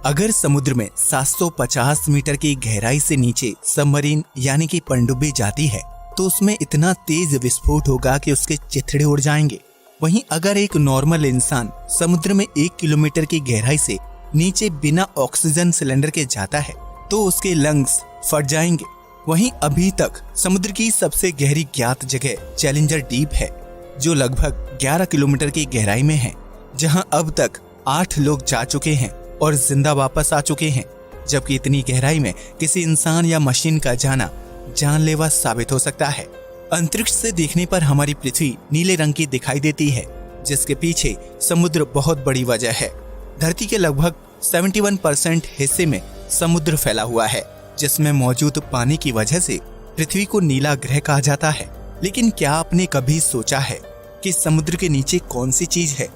अगर समुद्र में 750 मीटर की गहराई से नीचे सबमरीन यानी कि पनडुब्बी जाती है तो उसमें इतना तेज विस्फोट होगा कि उसके चिथड़े उड़ जाएंगे। वहीं अगर एक नॉर्मल इंसान समुद्र में 1 किलोमीटर की गहराई से नीचे बिना ऑक्सीजन सिलेंडर के जाता है तो उसके लंग्स फट जाएंगे। वहीं अभी तक समुद्र की सबसे गहरी ज्ञात जगह चैलेंजर डीप है, जो लगभग 11 किलोमीटर की गहराई में है, जहां अब तक 8 लोग जा चुके हैं और जिंदा वापस आ चुके हैं। जबकि इतनी गहराई में किसी इंसान या मशीन का जाना जानलेवा साबित हो सकता है। अंतरिक्ष से देखने पर हमारी पृथ्वी नीले रंग की दिखाई देती है, जिसके पीछे समुद्र बहुत बड़ी वजह है। धरती के लगभग 71% हिस्से में समुद्र फैला हुआ है, जिसमें मौजूद पानी की वजह से पृथ्वी को नीला ग्रह कहा जाता है। लेकिन क्या आपने कभी सोचा है कि समुद्र के नीचे कौन सी चीज है?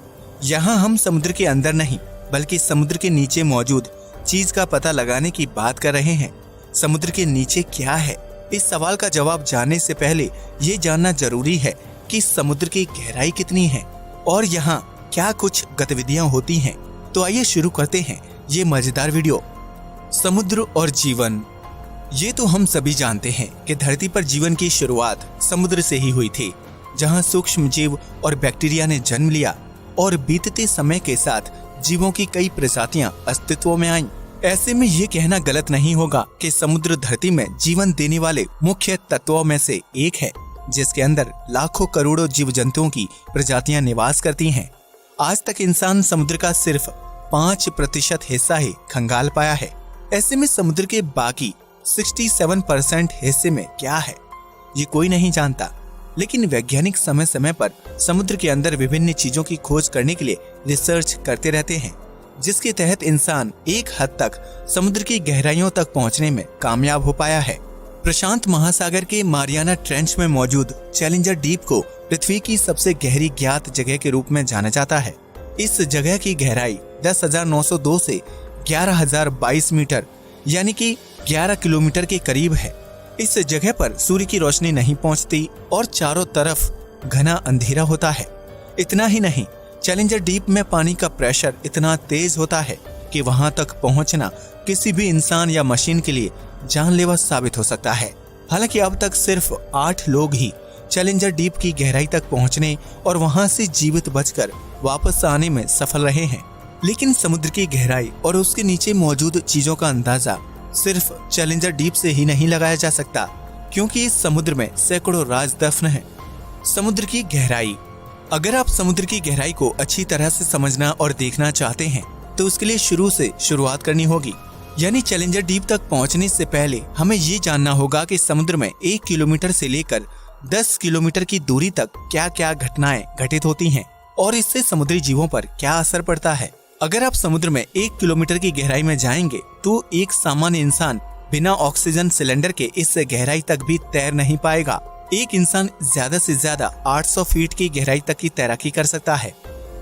यहाँ हम समुद्र के अंदर नहीं बल्कि समुद्र के नीचे मौजूद चीज का पता लगाने की बात कर रहे हैं। समुद्र के नीचे क्या है? इस सवाल का जवाब जानने से पहले ये जानना जरूरी है कि समुद्र की गहराई कितनी है और यहाँ क्या कुछ गतिविधियां होती हैं। तो आइए शुरू करते हैं ये मजेदार वीडियो। समुद्र और जीवन। ये तो हम सभी जानते हैं कि धरती पर जीवन की शुरुआत समुद्र से ही हुई थी, जहाँ सूक्ष्म जीव और बैक्टीरिया ने जन्म लिया और बीतते समय के साथ जीवों की कई प्रजातियां अस्तित्व में आईं। ऐसे में ये कहना गलत नहीं होगा कि समुद्र धरती में जीवन देने वाले मुख्य तत्वों में से एक है, जिसके अंदर लाखों करोड़ों जीव जंतुओं की प्रजातियां निवास करती हैं। आज तक इंसान समुद्र का सिर्फ 5% हिस्सा ही खंगाल पाया है। ऐसे में समुद्र के बाकी 67% हिस्से में क्या है, ये कोई नहीं जानता। लेकिन वैज्ञानिक समय समय पर समुद्र के अंदर विभिन्न चीजों की खोज करने के लिए रिसर्च करते रहते हैं, जिसके तहत इंसान एक हद तक समुद्र की गहराइयों तक पहुंचने में कामयाब हो पाया है। प्रशांत महासागर के मारियाना ट्रेंच में मौजूद चैलेंजर डीप को पृथ्वी की सबसे गहरी ज्ञात जगह के रूप में जाना जाता है। इस जगह की गहराई 10,902 से 11,022 मीटर यानी कि 11 किलोमीटर के करीब है। इस जगह पर सूर्य की रोशनी नहीं पहुंचती और चारों तरफ घना अंधेरा होता है। इतना ही नहीं, चैलेंजर डीप में पानी का प्रेशर इतना तेज होता है कि वहां तक पहुंचना किसी भी इंसान या मशीन के लिए जानलेवा साबित हो सकता है। हालांकि अब तक सिर्फ 8 लोग ही चैलेंजर डीप की गहराई तक पहुंचने और वहां से जीवित बचकर वापस आने में सफल रहे हैं। लेकिन समुद्र की गहराई और उसके नीचे मौजूद चीजों का अंदाजा सिर्फ चैलेंजर डीप से ही नहीं लगाया जा सकता, क्योंकि इस समुद्र में सैकड़ों राज दफन हैं। समुद्र की गहराई। अगर आप समुद्र की गहराई को अच्छी तरह से समझना और देखना चाहते हैं तो उसके लिए शुरू से शुरुआत करनी होगी। यानी चैलेंजर डीप तक पहुंचने से पहले हमें ये जानना होगा कि समुद्र में 1 किलोमीटर से लेकर 10 किलोमीटर की दूरी तक क्या क्या घटनाएं घटित होती हैं और इससे समुद्री जीवों पर क्या असर पड़ता है। अगर आप समुद्र में 1 किलोमीटर की गहराई में जाएंगे तो एक सामान्य इंसान बिना ऑक्सीजन सिलेंडर के इस गहराई तक भी तैर नहीं पाएगा। एक इंसान ज्यादा से ज्यादा 800 फीट की गहराई तक की तैराकी कर सकता है।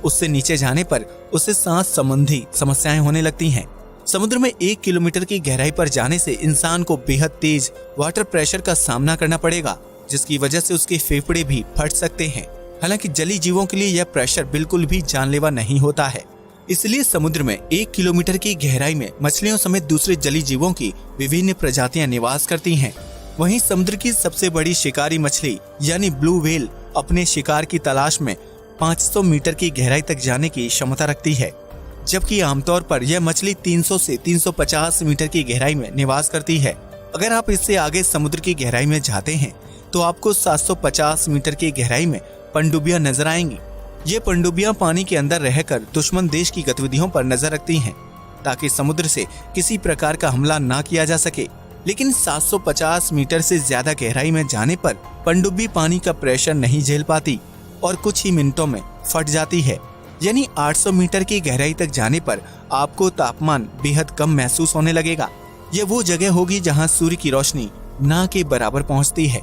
उससे नीचे जाने पर उसे सांस संबंधी समस्याएं होने लगती हैं। समुद्र में 1 किलोमीटर की गहराई पर जाने से इंसान को बेहद तेज वाटर प्रेशर का सामना करना पड़ेगा, जिसकी वजह से उसके फेफड़े भी फट सकते हैं। हालांकि जलीय जीवों के लिए यह प्रेशर बिल्कुल भी जानलेवा नहीं होता है। इसलिए समुद्र में 1 किलोमीटर की गहराई में मछलियों समेत दूसरे जलीय जीवों की विभिन्न प्रजातियां निवास करती हैं। वहीं समुद्र की सबसे बड़ी शिकारी मछली यानी ब्लू व्हेल अपने शिकार की तलाश में 500 मीटर की गहराई तक जाने की क्षमता रखती है, जबकि आमतौर पर यह मछली 300 से 350 मीटर की गहराई में निवास करती है। अगर आप इससे आगे समुद्र की गहराई में जाते हैं तो आपको 750 मीटर की गहराई में पनडुब्बियां नजर आएंगी। ये पनडुब्बियां पानी के अंदर रहकर दुश्मन देश की गतिविधियों पर नजर रखती हैं, ताकि समुद्र से किसी प्रकार का हमला ना किया जा सके। लेकिन 750 मीटर से ज्यादा गहराई में जाने पर पनडुब्बी पानी का प्रेशर नहीं झेल पाती और कुछ ही मिनटों में फट जाती है। यानी 800 मीटर की गहराई तक जाने पर आपको तापमान बेहद कम महसूस होने लगेगा। यह वो जगह होगी जहां सूर्य की रोशनी ना के बराबर पहुंचती है।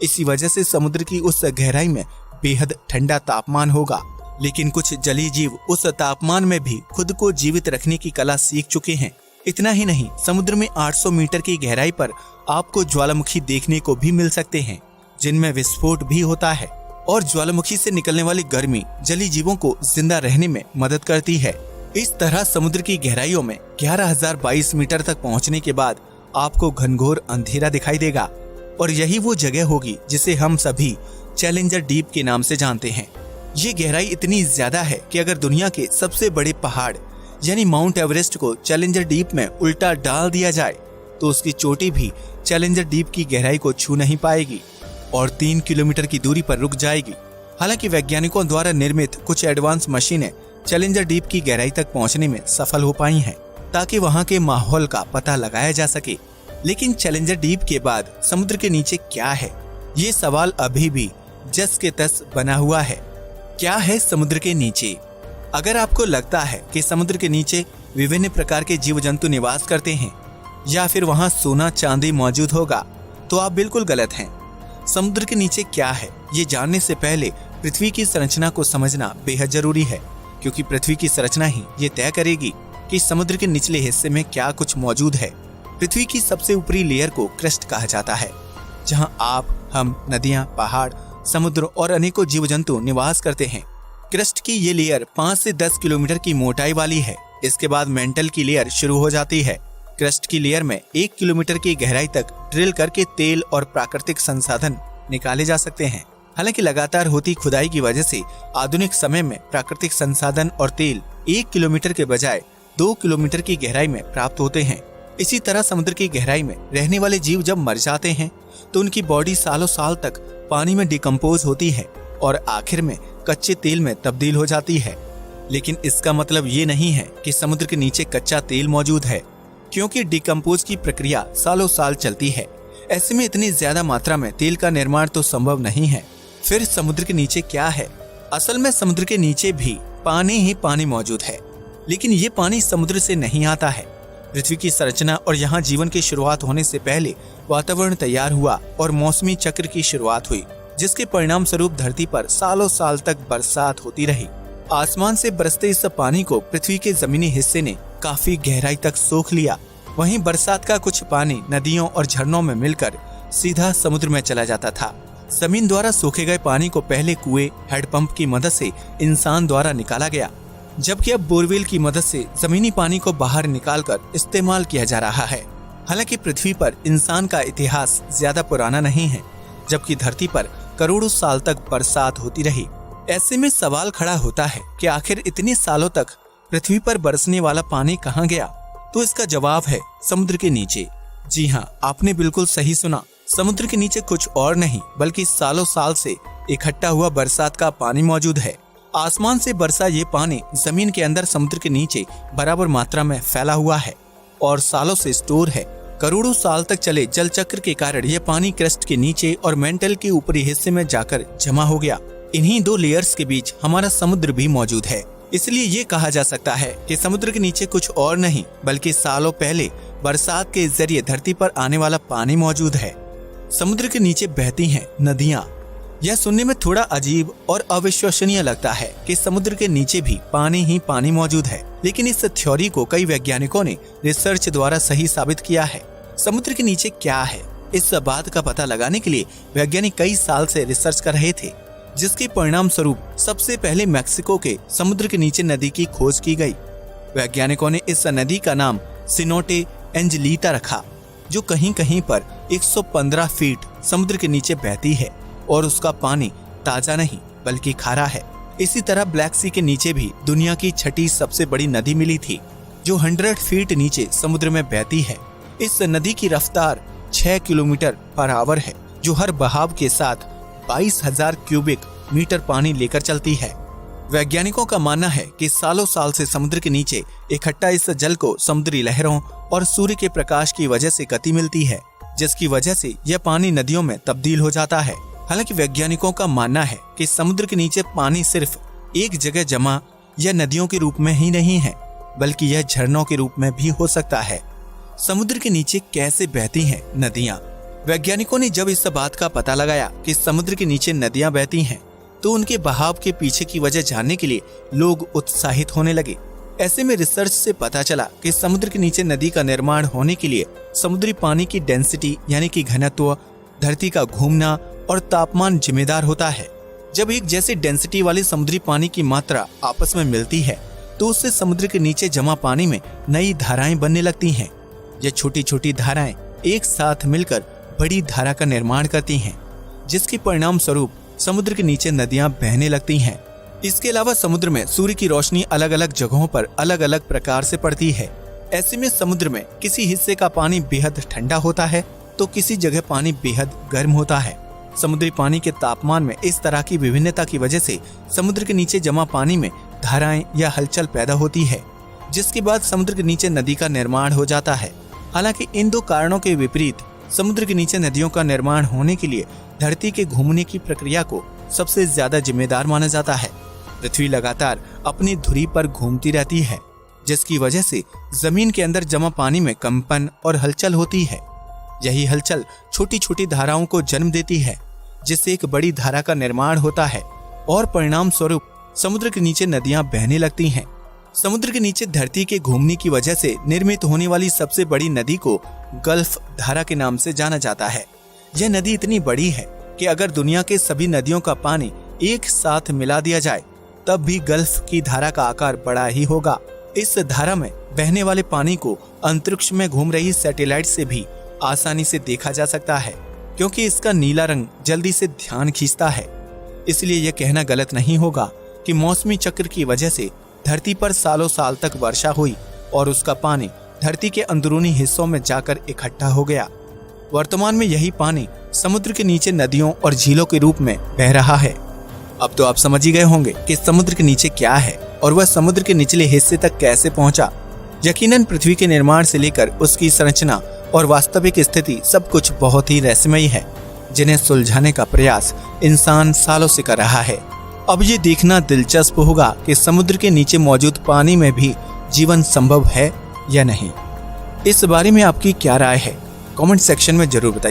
इसी वजह से समुद्र की उस गहराई में बेहद ठंडा तापमान होगा। लेकिन कुछ जलीय जीव उस तापमान में भी खुद को जीवित रखने की कला सीख चुके हैं। इतना ही नहीं, समुद्र में 800 मीटर की गहराई पर आपको ज्वालामुखी देखने को भी मिल सकते हैं, जिनमें विस्फोट भी होता है और ज्वालामुखी से निकलने वाली गर्मी जलीय जीवों को जिंदा रहने में मदद करती है। इस तरह समुद्र की गहराइयों में 11,022 मीटर तक पहुंचने के बाद आपको घनघोर अंधेरा दिखाई देगा और यही वो जगह होगी जिसे हम सभी चैलेंजर डीप के नाम से जानते हैं। ये गहराई इतनी ज्यादा है कि अगर दुनिया के सबसे बड़े पहाड़ यानी माउंट एवरेस्ट को चैलेंजर डीप में उल्टा डाल दिया जाए तो उसकी चोटी भी चैलेंजर डीप की गहराई को छू नहीं पाएगी और 3 किलोमीटर की दूरी पर रुक जाएगी। हालांकि वैज्ञानिकों द्वारा निर्मित कुछ एडवांस मशीनें चैलेंजर डीप की गहराई तक पहुंचने में सफल हो पाई हैं ताकि वहां के माहौल का पता लगाया जा सके। लेकिन चैलेंजर डीप के बाद समुद्र के नीचे क्या है, ये सवाल अभी भी जस के तस बना हुआ है। क्या है समुद्र के नीचे? अगर आपको लगता है कि समुद्र के नीचे विभिन्न प्रकार के जीव जंतु निवास करते हैं या फिर वहां सोना चांदी मौजूद होगा तो आप बिल्कुल गलत हैं। समुद्र के नीचे क्या है ये जानने से पहले पृथ्वी की संरचना को समझना बेहद जरूरी है, क्योंकि पृथ्वी की संरचना ही ये तय करेगी कि समुद्र के निचले हिस्से में क्या कुछ मौजूद है। पृथ्वी की सबसे ऊपरी लेयर को क्रस्ट कहा जाता है, जहां आप, हम, नदियां, पहाड़, समुद्र और अनेकों जीव जंतु निवास करते हैं। क्रस्ट की ये लेयर 5 से 10 किलोमीटर की मोटाई वाली है। इसके बाद मेंटल की लेयर शुरू हो जाती है। क्रस्ट की लेयर में 1 किलोमीटर की गहराई तक ड्रिल करके तेल और प्राकृतिक संसाधन निकाले जा सकते हैं। हालांकि लगातार होती खुदाई की वजह से आधुनिक समय में प्राकृतिक संसाधन और तेल 1 किलोमीटर के बजाय 2 किलोमीटर की गहराई में प्राप्त होते हैं। इसी तरह समुद्र की गहराई में रहने वाले जीव जब मर जाते हैं तो उनकी बॉडी सालों साल तक पानी में डिकम्पोज होती है और आखिर में कच्चे तेल में तब्दील हो जाती है। लेकिन इसका मतलब ये नहीं है कि समुद्र के नीचे कच्चा तेल मौजूद है, क्योंकि डिकम्पोज की प्रक्रिया सालों साल चलती है। ऐसे में इतनी ज्यादा मात्रा में तेल का निर्माण तो संभव नहीं है। फिर समुद्र के नीचे क्या है? असल में समुद्र के नीचे भी पानी ही पानी मौजूद है, लेकिन ये पानी समुद्र से नहीं आता है। पृथ्वी की संरचना और यहाँ जीवन की शुरुआत होने से पहले वातावरण तैयार हुआ और मौसमी चक्र की शुरुआत हुई, जिसके परिणाम स्वरूप धरती पर सालों साल तक बरसात होती रही। आसमान से बरसते इस पानी को पृथ्वी के जमीनी हिस्से ने काफी गहराई तक सोख लिया। वहीं बरसात का कुछ पानी नदियों और झरनों में मिलकर सीधा समुद्र में चला जाता था। जमीन द्वारा सोखे गए पानी को पहले कुएं, हैंडपंप की मदद से इंसान द्वारा निकाला गया, जबकि अब बोरवेल की मदद से जमीनी पानी को बाहर निकालकर इस्तेमाल किया जा रहा है। हालांकि पृथ्वी पर इंसान का इतिहास ज्यादा पुराना नहीं है, जबकि धरती पर करोड़ों साल तक बरसात होती रही। ऐसे में सवाल खड़ा होता है कि आखिर इतने सालों तक पृथ्वी पर बरसने वाला पानी कहाँ गया? तो इसका जवाब है समुद्र के नीचे। जी हाँ, आपने बिल्कुल सही सुना। समुद्र के नीचे कुछ और नहीं बल्कि सालों साल से इकट्ठा हुआ बरसात का पानी मौजूद है। आसमान से बरसा ये पानी जमीन के अंदर समुद्र के नीचे बराबर मात्रा में फैला हुआ है और सालों से स्टोर है। करोड़ों साल तक चले जल चक्र के कारण यह पानी क्रस्ट के नीचे और मेंटल के ऊपरी हिस्से में जाकर जमा हो गया। इन्हीं 2 लेयर्स के बीच हमारा समुद्र भी मौजूद है। इसलिए ये कहा जा सकता है कि समुद्र के नीचे कुछ और नहीं बल्कि सालों पहले बरसात के जरिए धरती पर आने वाला पानी मौजूद है। समुद्र के नीचे बहती हैं नदियाँ। यह सुनने में थोड़ा अजीब और अविश्वसनीय लगता है कि समुद्र के नीचे भी पानी ही पानी मौजूद है, लेकिन इस थ्योरी को कई वैज्ञानिकों ने रिसर्च द्वारा सही साबित किया है। समुद्र के नीचे क्या है, इस बात का पता लगाने के लिए वैज्ञानिक कई साल से रिसर्च कर रहे थे, जिसके परिणाम स्वरूप सबसे पहले मैक्सिको के समुद्र के नीचे नदी की खोज की गई। वैज्ञानिकों ने इस नदी का नाम सिनोटे एंजेलिटा रखा, जो कहीं कहीं पर 115 फीट समुद्र के नीचे बहती है और उसका पानी ताजा नहीं बल्कि खारा है। इसी तरह ब्लैक सी के नीचे भी दुनिया की 6ठी सबसे बड़ी नदी मिली थी, जो 100 फीट नीचे समुद्र में बहती है। इस नदी की रफ्तार 6 किलोमीटर पर आवर है, जो हर बहाव के साथ 22,000 क्यूबिक मीटर पानी लेकर चलती है। वैज्ञानिकों का मानना है कि सालों साल से समुद्र के नीचे इकट्ठा इस जल को समुद्री लहरों और सूर्य के प्रकाश की वजह से गति मिलती है, जिसकी वजह से यह पानी नदियों में तब्दील हो जाता है। हालांकि वैज्ञानिकों का मानना है कि समुद्र के नीचे पानी सिर्फ एक जगह जमा या नदियों के रूप में ही नहीं है, बल्कि यह झरनों के रूप में भी हो सकता है। समुद्र के नीचे कैसे बहती हैं नदियाँ? वैज्ञानिकों ने जब इस बात का पता लगाया कि समुद्र के नीचे नदियाँ बहती हैं, तो उनके बहाव के पीछे की वजह जानने के लिए लोग उत्साहित होने लगे। ऐसे में रिसर्च से पता चला कि समुद्र के नीचे नदी का निर्माण होने के लिए समुद्री पानी की डेंसिटी यानी कि घनत्व, धरती का घूमना और तापमान जिम्मेदार होता है। जब एक जैसी डेंसिटी वाली समुद्री पानी की मात्रा आपस में मिलती है तो उससे समुद्र के नीचे जमा पानी में नई धाराएं बनने लगती हैं। ये छोटी छोटी धाराएं एक साथ मिलकर बड़ी धारा का निर्माण करती हैं, जिसके परिणाम स्वरूप समुद्र के नीचे नदियां बहने लगती हैं। इसके अलावा समुद्र में सूर्य की रोशनी अलग अलग जगहों पर अलग अलग प्रकार से पड़ती है। ऐसे में समुद्र में किसी हिस्से का पानी बेहद ठंडा होता है तो किसी जगह पानी बेहद गर्म होता है। समुद्री पानी के तापमान में इस तरह की विभिन्नता की वजह से समुद्र के नीचे जमा पानी में धाराएं या हलचल पैदा होती है, जिसके बाद समुद्र के नीचे नदी का निर्माण हो जाता है। हालांकि इन दो कारणों के विपरीत समुद्र के नीचे नदियों का निर्माण होने के लिए धरती के घूमने की प्रक्रिया को सबसे ज्यादा जिम्मेदार माना जाता है। पृथ्वी लगातार अपनी धुरी पर घूमती रहती है, जिसकी वजह से जमीन के अंदर जमा पानी में कंपन और हलचल होती है। यही हलचल छोटी छोटी धाराओं को जन्म देती है, जिससे एक बड़ी धारा का निर्माण होता है और परिणाम स्वरूप समुद्र के नीचे नदियां बहने लगती हैं। समुद्र के नीचे धरती के घूमने की वजह से निर्मित होने वाली सबसे बड़ी नदी को गल्फ धारा के नाम से जाना जाता है। यह नदी इतनी बड़ी है कि अगर दुनिया के सभी नदियों का पानी एक साथ मिला दिया जाए तब भी गल्फ की धारा का आकार बड़ा ही होगा। इस धारा में बहने वाले पानी को अंतरिक्ष में घूम रही सैटेलाइट से भी आसानी से देखा जा सकता है, क्योंकि इसका नीला रंग जल्दी से ध्यान खींचता है। इसलिए यह कहना गलत नहीं होगा कि मौसमी चक्र की वजह से धरती पर सालों साल तक वर्षा हुई और उसका पानी धरती के अंदरूनी हिस्सों में जाकर इकट्ठा हो गया। वर्तमान में यही पानी समुद्र के नीचे नदियों और झीलों के रूप में बह रहा है। अब तो आप समझ ही गए होंगे कि समुद्र के नीचे क्या है और वह समुद्र के निचले हिस्से तक कैसे पहुंचा। यकीनन पृथ्वी के निर्माण से लेकर उसकी संरचना और वास्तविक स्थिति सब कुछ बहुत ही रहस्यमयी है, जिन्हें सुलझाने का प्रयास इंसान सालों से कर रहा है। अब ये देखना दिलचस्प होगा कि समुद्र के नीचे मौजूद पानी में भी जीवन संभव है या नहीं। इस बारे में आपकी क्या राय है? कमेंट सेक्शन में जरूर बताइए।